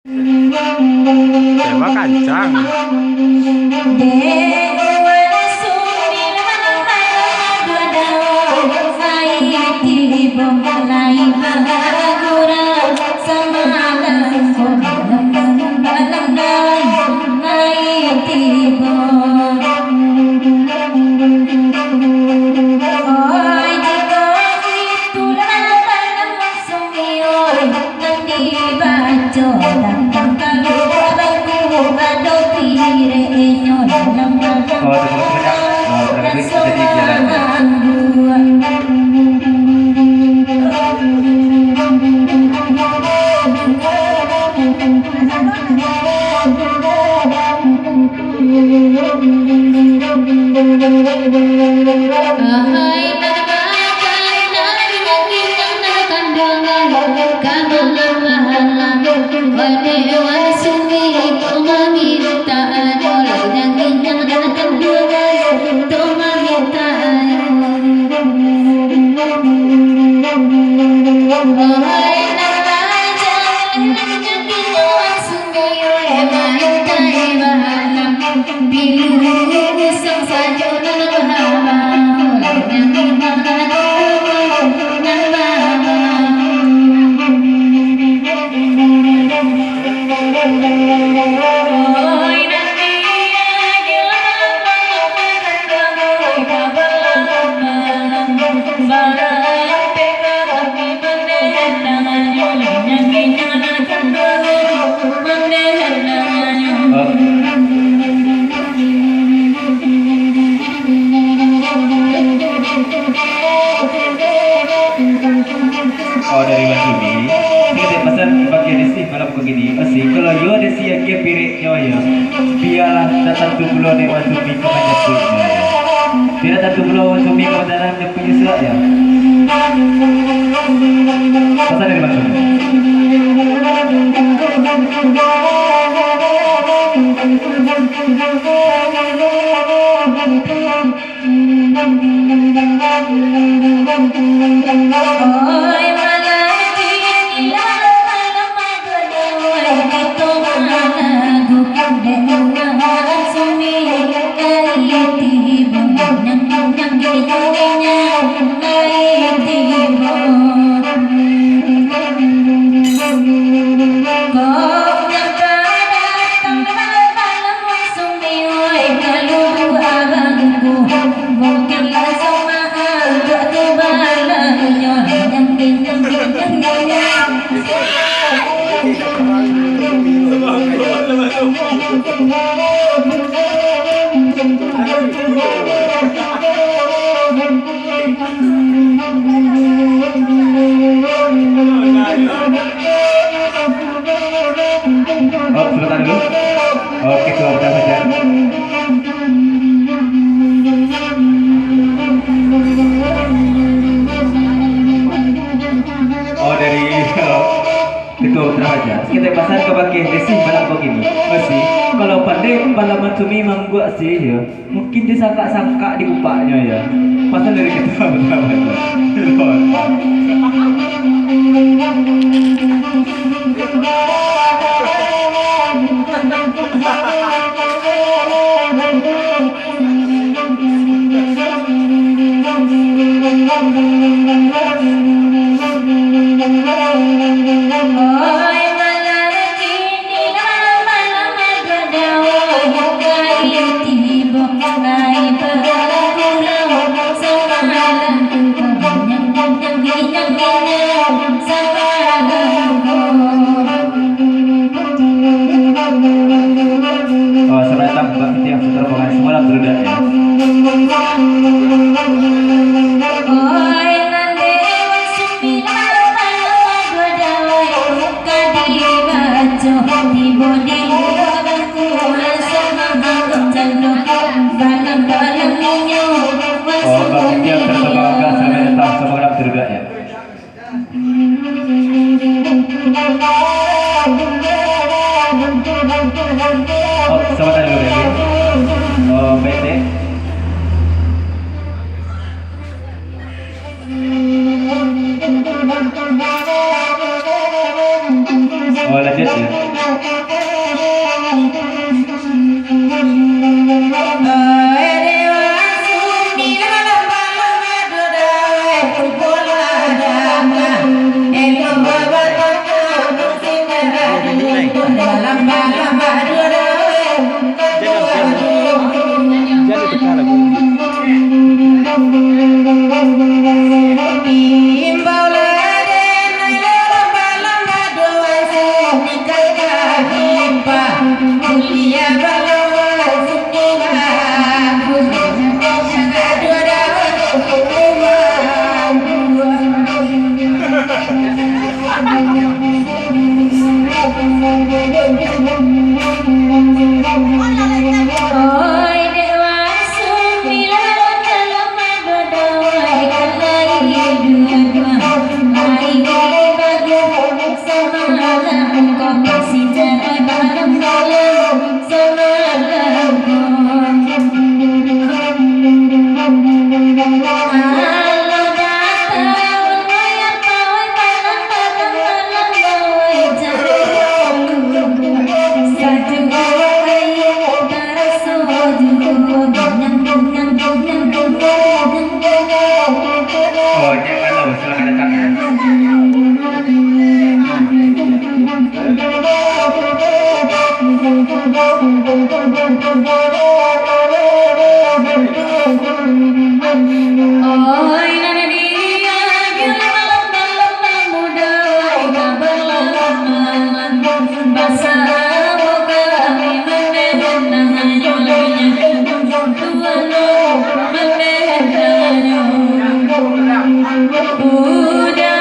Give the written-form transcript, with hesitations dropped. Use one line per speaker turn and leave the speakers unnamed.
Dewa kancang.
Oh dari Wansumi ini kita pesan pakai desi malam begini masih kalau yo desi yang dia piriknya ya biarlah datang tu bulan dari Wansumi ke Manjapurnya ya biar datang tu bulan Wansumi ke dalam dia punya surat ya pesan dari Wansumi Oh, sebentar dulu. Oke, dua bentar saja. Oh, dari Ketua Putra aja. Kita pasang ke bagian desi malam begini. Masih, kalau pandai malam Mansumi mangguk sih ya, mungkin disangka-sangka di upahnya ya. Pasang dari Ketua Putra aja. Oh lanjut ya. Oh, jangan lo, silahkan datang ya.
Udah